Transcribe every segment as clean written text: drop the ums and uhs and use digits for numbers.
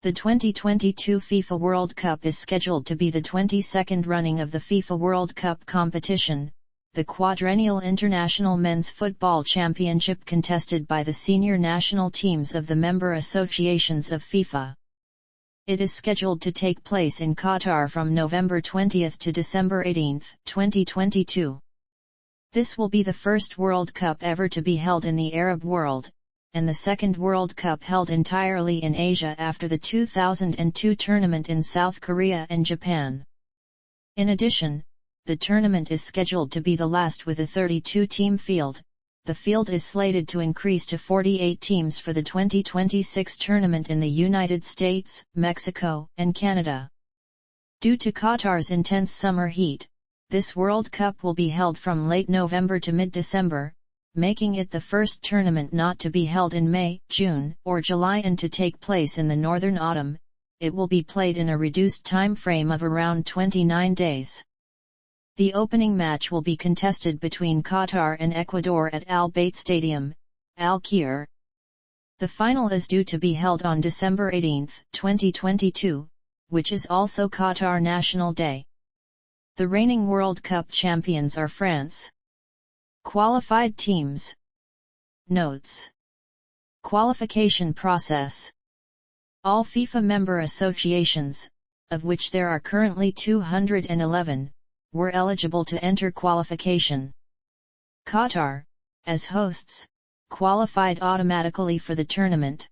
The 2022 FIFA World Cup is scheduled to be the 22nd running of the FIFA World Cup competition, the quadrennial international men's football championship contested by the senior national teams of the member associations of FIFA. It is scheduled to take place in Qatar from November 20 to December 18, 2022. This will be the first World Cup ever to be held in the Arab world, and the second World Cup held entirely in Asia after the 2002 tournament in South Korea and Japan. In addition, the tournament is scheduled to be the last with a 32-team field. The field is slated to increase to 48 teams for the 2026 tournament in the United States, Mexico, and Canada. Due to Qatar's intense summer heat, this World Cup will be held from late November to mid-December, making it the first tournament not to be held in May, June, or July and to take place in the northern autumn. It will be played in a reduced time frame of around 29 days. The opening match will be contested between Qatar and Ecuador at Al Bayt Stadium, Al Khair. The final is due to be held on December 18, 2022, which is also Qatar National Day. The reigning World Cup champions are France. Qualified teams. Notes. Qualification process. All FIFA member associations, of which there are currently 211, were eligible to enter qualification. Qatar, as hosts, qualified automatically for the tournament.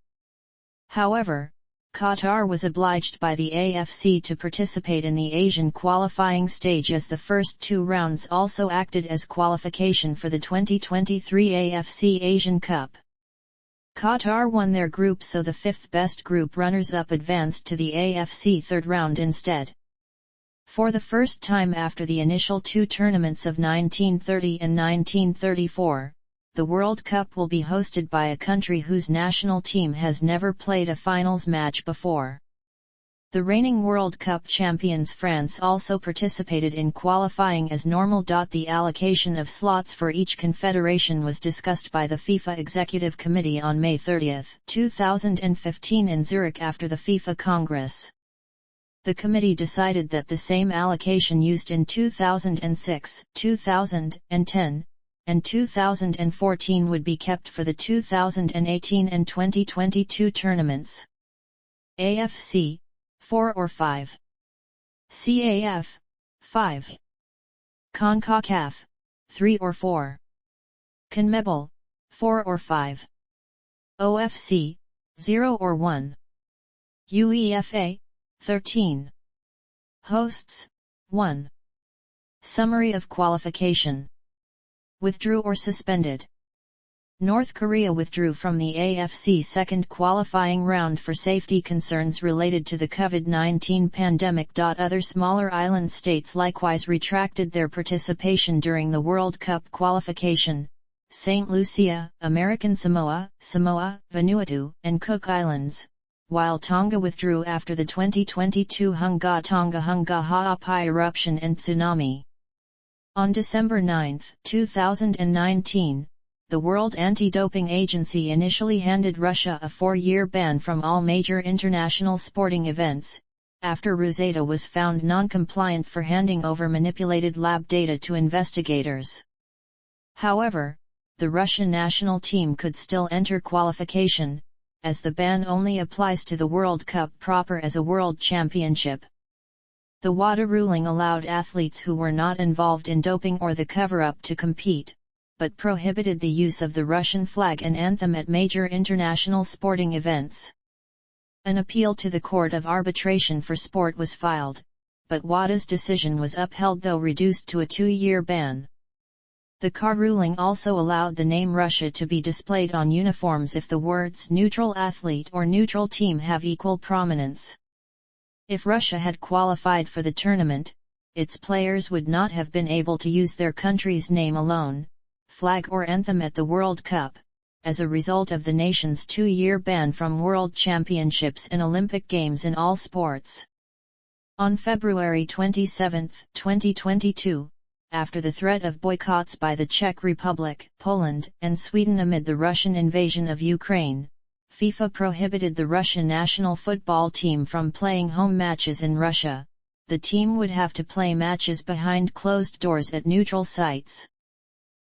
However, Qatar was obliged by the AFC to participate in the Asian qualifying stage as the first two rounds also acted as qualification for the 2023 AFC Asian Cup. Qatar won their group, so the fifth best group runners-up advanced to the AFC third round instead. For the first time after the initial two tournaments of 1930 and 1934, the World Cup will be hosted by a country whose national team has never played a finals match before. The reigning World Cup champions France also participated in qualifying as normal. The allocation of slots for each confederation was discussed by the FIFA Executive Committee on May 30, 2015 in Zurich after the FIFA Congress. The committee decided that the same allocation used in 2006, 2010, and 2014 would be kept for the 2018 and 2022 tournaments. AFC, 4 or 5. CAF, 5. CONCACAF, 3 or 4. CONMEBOL, 4 or 5. OFC, 0 or 1. UEFA, 13. Hosts, 1. Summary of qualification. Withdrew or suspended. North Korea withdrew from the AFC second qualifying round for safety concerns related to the COVID-19 pandemic. Other smaller island states likewise retracted their participation during the World Cup qualification. St. Lucia, American Samoa, Samoa, Vanuatu, and Cook Islands, while Tonga withdrew after the 2022 Tonga Ha'apai eruption and tsunami. On December 9, 2019, the World Anti-Doping Agency initially handed Russia a 4-year ban from all major international sporting events, after Ruzeta was found non-compliant for handing over manipulated lab data to investigators. However, the Russian national team could still enter qualification, as the ban only applies to the World Cup proper as a world championship. The WADA ruling allowed athletes who were not involved in doping or the cover-up to compete, but prohibited the use of the Russian flag and anthem at major international sporting events. An appeal to the Court of Arbitration for Sport was filed, but WADA's decision was upheld, though reduced to a 2-year ban. The CAR ruling also allowed the name Russia to be displayed on uniforms if the words neutral athlete or neutral team have equal prominence. If Russia had qualified for the tournament, its players would not have been able to use their country's name alone, flag or anthem at the World Cup, as a result of the nation's 2-year ban from World Championships and Olympic Games in all sports. On February 27, 2022, after the threat of boycotts by the Czech Republic, Poland, and Sweden amid the Russian invasion of Ukraine, FIFA prohibited the Russian national football team from playing home matches in Russia. The team would have to play matches behind closed doors at neutral sites.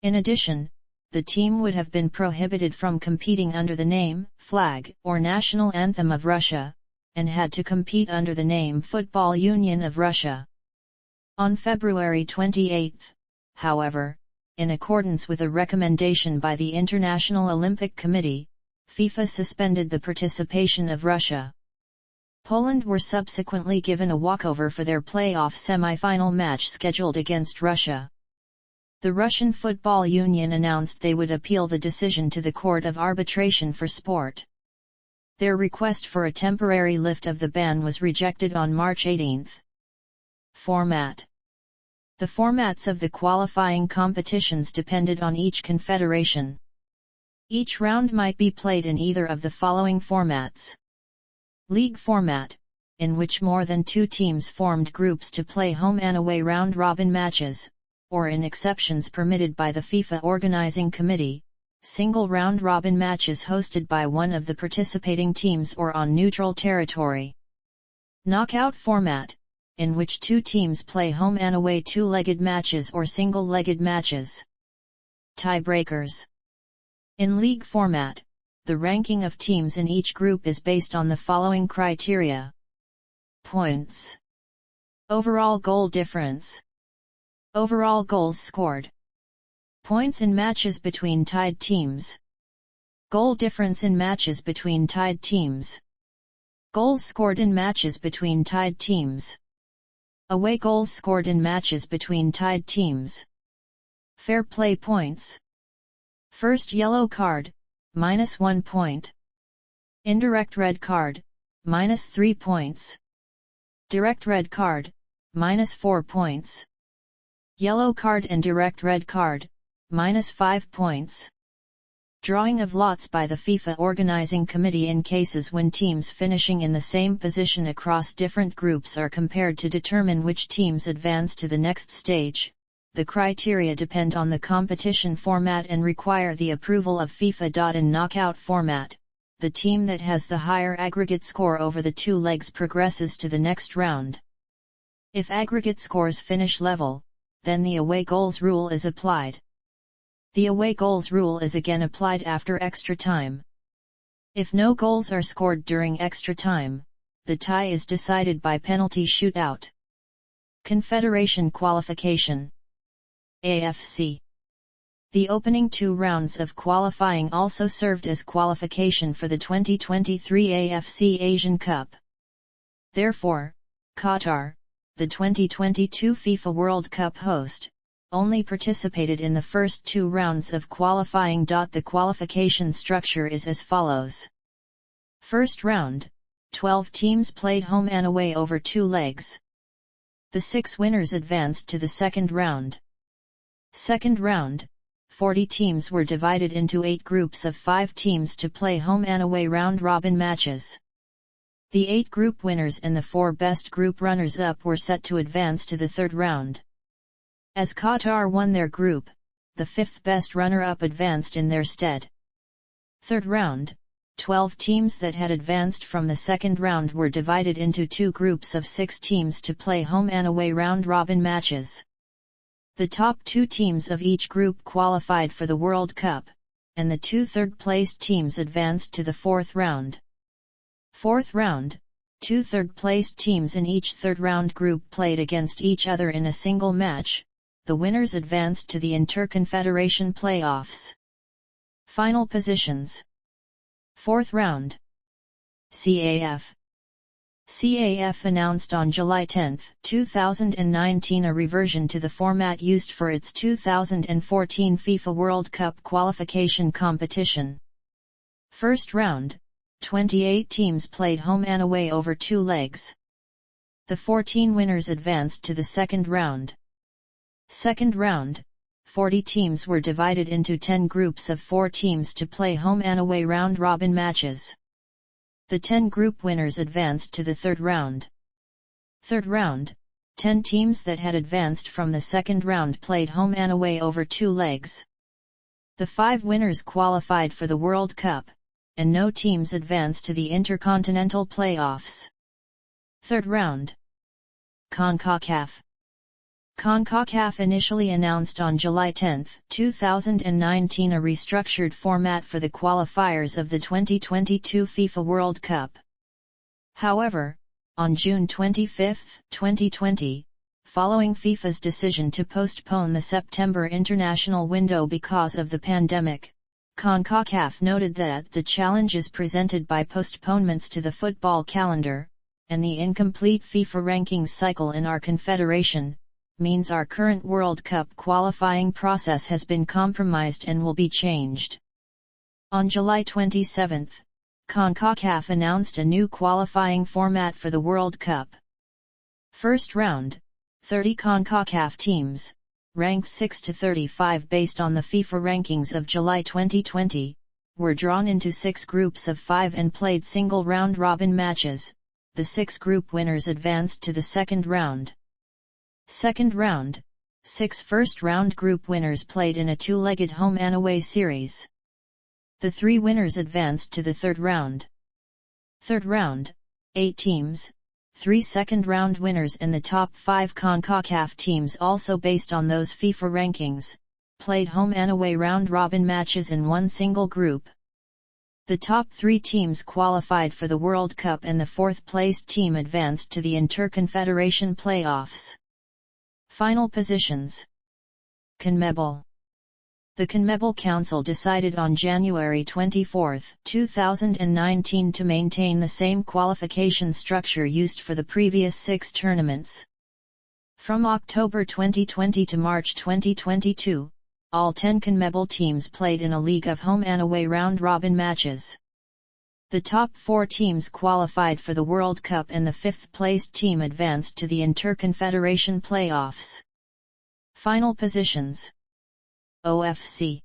In addition, the team would have been prohibited from competing under the name, flag, or national anthem of Russia, and had to compete under the name Football Union of Russia. On February 28, however, in accordance with a recommendation by the International Olympic Committee, FIFA suspended the participation of Russia. Poland were subsequently given a walkover for their playoff semi-final match scheduled against Russia. The Russian Football Union announced they would appeal the decision to the Court of Arbitration for Sport. Their request for a temporary lift of the ban was rejected on March 18. Format. The formats of the qualifying competitions depended on each confederation. Each round might be played in either of the following formats. League format, in which more than 2 teams formed groups to play home and away round-robin matches, or in exceptions permitted by the FIFA Organizing Committee, single round-robin matches hosted by one of the participating teams or on neutral territory. Knockout format, in which 2 teams play home and away 2-legged matches or single-legged matches. Tiebreakers. In league format, the ranking of teams in each group is based on the following criteria. Points. Overall goal difference. Overall goals scored. Points in matches between tied teams. Goal difference in matches between tied teams. Goals scored in matches between tied teams. Away goals scored in matches between tied teams. Fair play points. First yellow card, -1 point. Indirect red card, -3 points. Direct red card, -4 points. Yellow card and direct red card, -5 points. Drawing of lots by the FIFA Organizing Committee in cases when teams finishing in the same position across different groups are compared to determine which teams advance to the next stage. The criteria depend on the competition format and require the approval of FIFA. In knockout format, the team that has the higher aggregate score over the 2 legs progresses to the next round. If aggregate scores finish level, then the away goals rule is applied. The away goals rule is again applied after extra time. If no goals are scored during extra time, the tie is decided by penalty shootout. Confederation qualification. AFC. The opening 2 rounds of qualifying also served as qualification for the 2023 AFC Asian Cup. Therefore, Qatar, the 2022 FIFA World Cup host, only participated in the first 2 rounds of qualifying. The qualification structure is as follows. First round, 12 teams played home and away over 2 legs. The 6 winners advanced to the second round. Second round, 40 teams were divided into 8 groups of 5 teams to play home and away round-robin matches. The 8 group winners and the 4 best group runners-up were set to advance to the third round. As Qatar won their group, the 5th best runner-up advanced in their stead. Third round, 12 teams that had advanced from the second round were divided into 2 groups of 6 teams to play home and away round-robin matches. The top 2 teams of each group qualified for the World Cup, and the 2 third-placed teams advanced to the fourth round. Fourth round, 2 third-placed teams in each third-round group played against each other in a single match. The winners advanced to the Interconfederation playoffs. Final positions. Fourth round. CAF. CAF announced on July 10, 2019 a reversion to the format used for its 2014 FIFA World Cup qualification competition. First round, 28 teams played home and away over 2 legs. The 14 winners advanced to the second round. Second round, 40 teams were divided into 10 groups of 4 teams to play home and away round-robin matches. The 10 group winners advanced to the third round. Third round, 10 teams that had advanced from the second round played home and away over 2 legs. The 5 winners qualified for the World Cup, and no teams advanced to the Intercontinental Playoffs. Third round. CONCACAF. CONCACAF initially announced on July 10, 2019 a restructured format for the qualifiers of the 2022 FIFA World Cup. However, on June 25, 2020, following FIFA's decision to postpone the September international window because of the pandemic, CONCACAF noted that the challenges presented by postponements to the football calendar, and the incomplete FIFA rankings cycle in our confederation, means our current World Cup qualifying process has been compromised and will be changed. On July 27, CONCACAF announced a new qualifying format for the World Cup. First round, 30 CONCACAF teams, ranked 6 to 35 based on the FIFA rankings of July 2020, were drawn into 6 groups of 5 and played single round-robin matches. The 6 group winners advanced to the second round. Second round, 6 first-round group winners played in a 2-legged home and away series. The 3 winners advanced to the third round. Third round, 8 teams, 3 second-round winners and the top 5 CONCACAF teams also based on those FIFA rankings, played home and away round-robin matches in one single group. The top 3 teams qualified for the World Cup and the 4th-placed team advanced to the Interconfederation Playoffs. Final positions. CONMEBOL. The CONMEBOL Council decided on January 24, 2019 to maintain the same qualification structure used for the previous 6 tournaments. From October 2020 to March 2022, all 10 CONMEBOL teams played in a league of home and away round-robin matches. The top 4 teams qualified for the World Cup and the 5th-placed team advanced to the Interconfederation Playoffs. Final positions. OFC.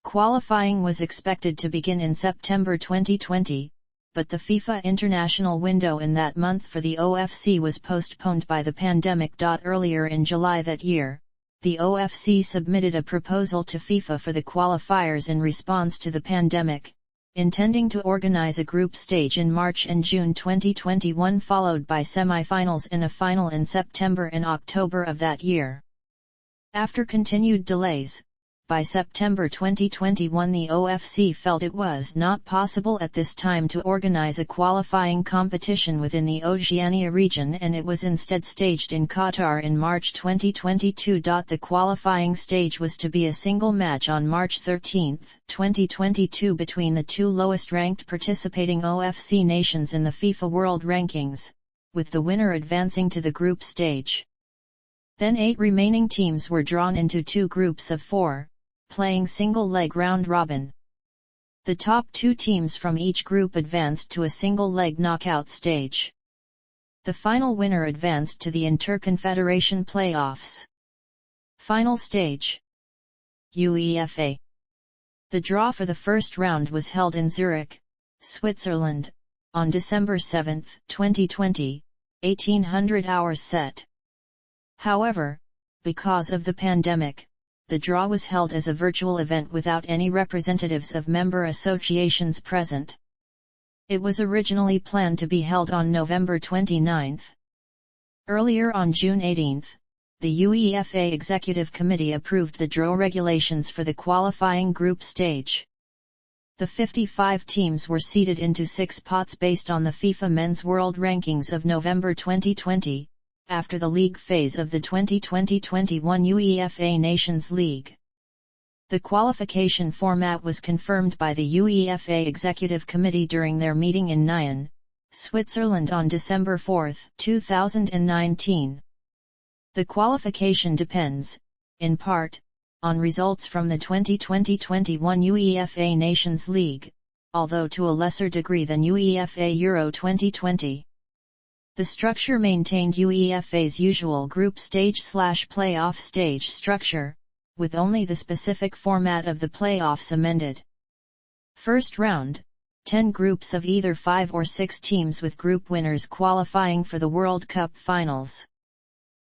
Qualifying was expected to begin in September 2020, but the FIFA international window in that month for the OFC was postponed by the pandemic. Earlier in July that year, the OFC submitted a proposal to FIFA for the qualifiers in response to the pandemic, intending to organize a group stage in March and June 2021 followed by semi-finals and a final in September and October of that year. After continued delays, by September 2021 the OFC felt it was not possible at this time to organize a qualifying competition within the Oceania region and it was instead staged in Qatar in March 2022. The qualifying stage was to be a single match on March 13, 2022 between the 2 lowest-ranked participating OFC nations in the FIFA World Rankings, with the winner advancing to the group stage. Then 8 remaining teams were drawn into 2 groups of 4, playing single-leg round-robin. The top 2 teams from each group advanced to a single-leg knockout stage. The final winner advanced to the Interconfederation Playoffs. Final stage. UEFA. The draw for the first round was held in Zurich, Switzerland, on December 7, 2020, 1800 hours set. However, because of the pandemic, the draw was held as a virtual event without any representatives of member associations present. It was originally planned to be held on November 29. Earlier on June 18, the UEFA Executive Committee approved the draw regulations for the qualifying group stage. The 55 teams were seeded into 6 pots based on the FIFA Men's World Rankings of November 2020. After the league phase of the 2020-21 UEFA Nations League. The qualification format was confirmed by the UEFA Executive Committee during their meeting in Nyon, Switzerland on December 4, 2019. The qualification depends, in part, on results from the 2020-21 UEFA Nations League, although to a lesser degree than UEFA Euro 2020. The structure maintained UEFA's usual group stage/playoff stage structure, with only the specific format of the playoffs amended. First round, 10 groups of either 5 or 6 teams with group winners qualifying for the World Cup finals.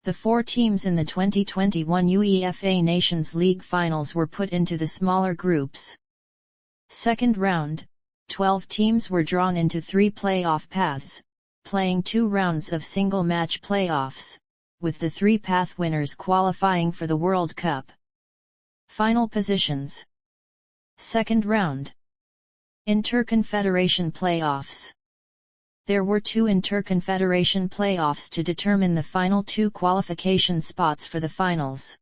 The 4 teams in the 2021 UEFA Nations League finals were put into the smaller groups. Second round, 12 teams were drawn into 3 playoff paths, playing 2 rounds of single-match playoffs, with the 3 path winners qualifying for the World Cup. Final positions. Second round. Interconfederation playoffs. There were 2 interconfederation playoffs to determine the final 2 qualification spots for the finals.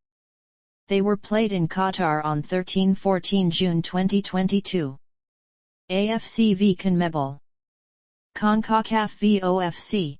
They were played in Qatar on 13–14 June 2022. AFC v CONMEBOL. CONCACAF v OFC.